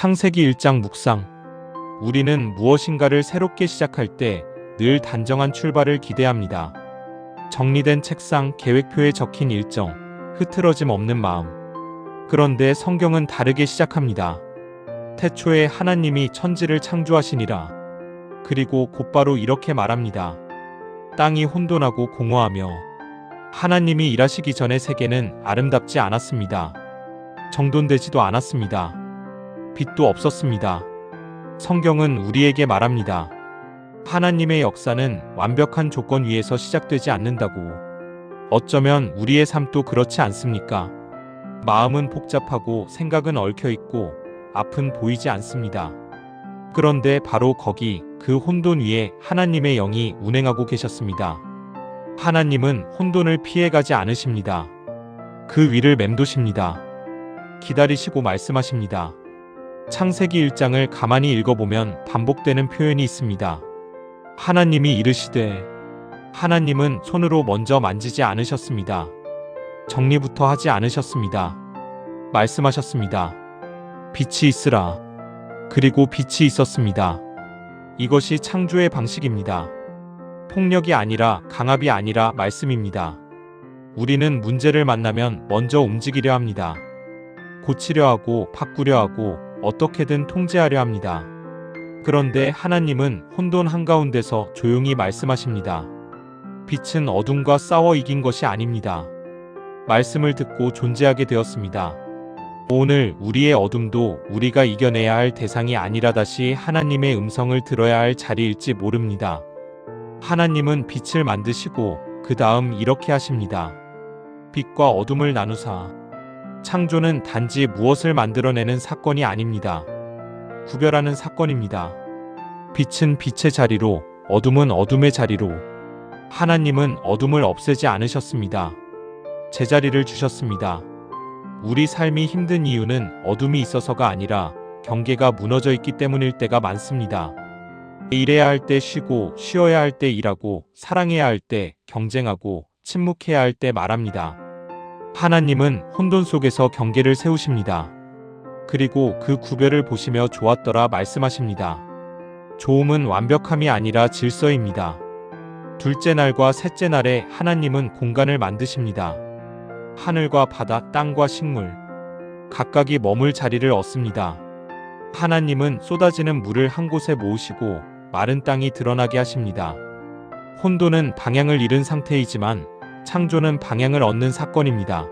창세기 1장 묵상. 우리는 무엇인가를 새롭게 시작할 때 늘 단정한 출발을 기대합니다. 정리된 책상, 계획표에 적힌 일정, 흐트러짐 없는 마음. 그런데 성경은 다르게 시작합니다. 태초에 하나님이 천지를 창조하시니라. 그리고 곧바로 이렇게 말합니다. 땅이 혼돈하고 공허하며 하나님이 일하시기 전에 세계는 아름답지 않았습니다. 정돈되지도 않았습니다. 빛도 없었습니다. 성경은 우리에게 말합니다. 하나님의 역사는 완벽한 조건 위에서 시작되지 않는다고. 어쩌면 우리의 삶도 그렇지 않습니까? 마음은 복잡하고 생각은 얽혀있고 앞은 보이지 않습니다. 그런데 바로 거기 그 혼돈 위에 하나님의 영이 운행하고 계셨습니다. 하나님은 혼돈을 피해가지 않으십니다. 그 위를 맴도십니다. 기다리시고 말씀하십니다. 창세기 1장을 가만히 읽어보면 반복되는 표현이 있습니다. 하나님이 이르시되. 하나님은 손으로 먼저 만지지 않으셨습니다. 정리부터 하지 않으셨습니다. 말씀하셨습니다. 빛이 있으라. 그리고 빛이 있었습니다. 이것이 창조의 방식입니다. 폭력이 아니라 강압이 아니라 말씀입니다. 우리는 문제를 만나면 먼저 움직이려 합니다. 고치려 하고 바꾸려 하고 어떻게든 통제하려 합니다. 그런데 하나님은 혼돈 한가운데서 조용히 말씀하십니다. 빛은 어둠과 싸워 이긴 것이 아닙니다. 말씀을 듣고 존재하게 되었습니다. 오늘 우리의 어둠도 우리가 이겨내야 할 대상이 아니라 다시 하나님의 음성을 들어야 할 자리일지 모릅니다. 하나님은 빛을 만드시고 그 다음 이렇게 하십니다. 빛과 어둠을 나누사. 창조는 단지 무엇을 만들어내는 사건이 아닙니다. 구별하는 사건입니다. 빛은 빛의 자리로, 어둠은 어둠의 자리로. 하나님은 어둠을 없애지 않으셨습니다. 제자리를 주셨습니다. 우리 삶이 힘든 이유는 어둠이 있어서가 아니라 경계가 무너져 있기 때문일 때가 많습니다. 일해야 할 때 쉬고, 쉬어야 할 때 일하고, 사랑해야 할 때 경쟁하고, 침묵해야 할 때 말합니다. 하나님은 혼돈 속에서 경계를 세우십니다. 그리고 그 구별을 보시며 좋았더라 말씀하십니다. 좋음은 완벽함이 아니라 질서입니다. 둘째 날과 셋째 날에 하나님은 공간을 만드십니다. 하늘과 바다, 땅과 식물, 각각이 머물 자리를 얻습니다. 하나님은 쏟아지는 물을 한 곳에 모으시고 마른 땅이 드러나게 하십니다. 혼돈은 방향을 잃은 상태이지만 창조는 방향을 얻는 사건입니다.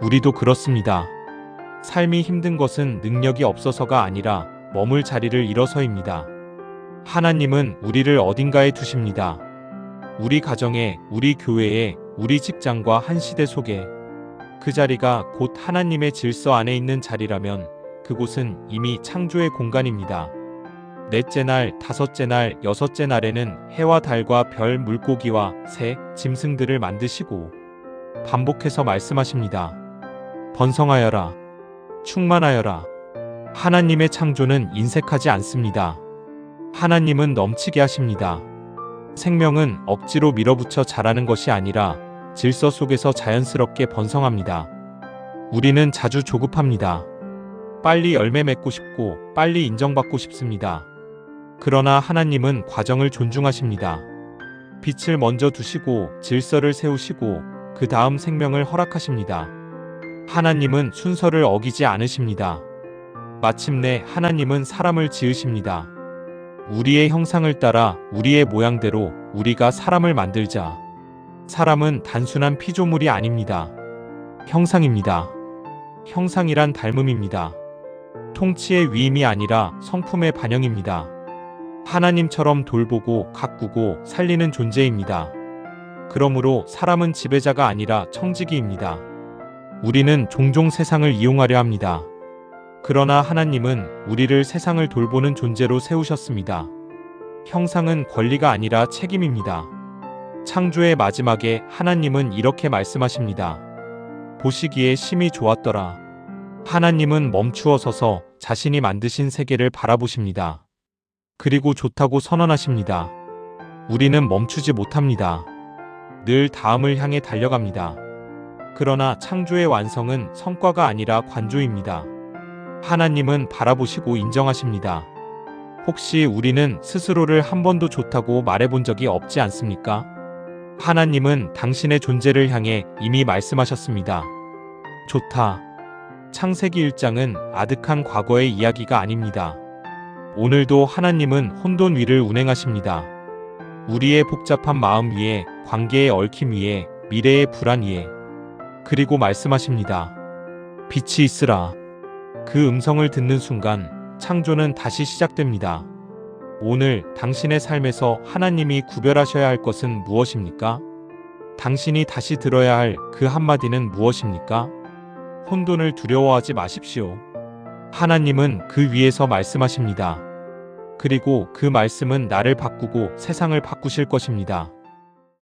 우리도 그렇습니다. 삶이 힘든 것은 능력이 없어서가 아니라 머물 자리를 잃어서입니다. 하나님은 우리를 어딘가에 두십니다. 우리 가정에, 우리 교회에, 우리 직장과 한 시대 속에. 그 자리가 곧 하나님의 질서 안에 있는 자리라면 그곳은 이미 창조의 공간입니다. 넷째 날, 다섯째 날, 여섯째 날에는 해와 달과 별, 물고기와 새, 짐승들을 만드시고 반복해서 말씀하십니다. 번성하여라. 충만하여라. 하나님의 창조는 인색하지 않습니다. 하나님은 넘치게 하십니다. 생명은 억지로 밀어붙여 자라는 것이 아니라 질서 속에서 자연스럽게 번성합니다. 우리는 자주 조급합니다. 빨리 열매 맺고 싶고 빨리 인정받고 싶습니다. 그러나 하나님은 과정을 존중하십니다. 빛을 먼저 두시고 질서를 세우시고 그 다음 생명을 허락하십니다. 하나님은 순서를 어기지 않으십니다. 마침내 하나님은 사람을 지으십니다. 우리의 형상을 따라 우리의 모양대로 우리가 사람을 만들자. 사람은 단순한 피조물이 아닙니다. 형상입니다. 형상이란 닮음입니다. 통치의 위임이 아니라 성품의 반영입니다. 하나님처럼 돌보고 가꾸고 살리는 존재입니다. 그러므로 사람은 지배자가 아니라 청지기입니다. 우리는 종종 세상을 이용하려 합니다. 그러나 하나님은 우리를 세상을 돌보는 존재로 세우셨습니다. 형상은 권리가 아니라 책임입니다. 창조의 마지막에 하나님은 이렇게 말씀하십니다. 보시기에 심히 좋았더라. 하나님은 멈추어 서서 자신이 만드신 세계를 바라보십니다. 그리고 좋다고 선언하십니다. 우리는 멈추지 못합니다. 늘 다음을 향해 달려갑니다. 그러나 창조의 완성은 성과가 아니라 관조입니다. 하나님은 바라보시고 인정하십니다. 혹시 우리는 스스로를 한 번도 좋다고 말해본 적이 없지 않습니까? 하나님은 당신의 존재를 향해 이미 말씀하셨습니다. 좋다. 창세기 1장은 아득한 과거의 이야기가 아닙니다. 오늘도 하나님은 혼돈 위를 운행하십니다. 우리의 복잡한 마음 위에, 관계의 얽힘 위에, 미래의 불안 위에. 그리고 말씀하십니다. 빛이 있으라. 그 음성을 듣는 순간 창조는 다시 시작됩니다. 오늘 당신의 삶에서 하나님이 구별하셔야 할 것은 무엇입니까? 당신이 다시 들어야 할 그 한마디는 무엇입니까? 혼돈을 두려워하지 마십시오. 하나님은 그 위에서 말씀하십니다. 그리고 그 말씀은 나를 바꾸고 세상을 바꾸실 것입니다.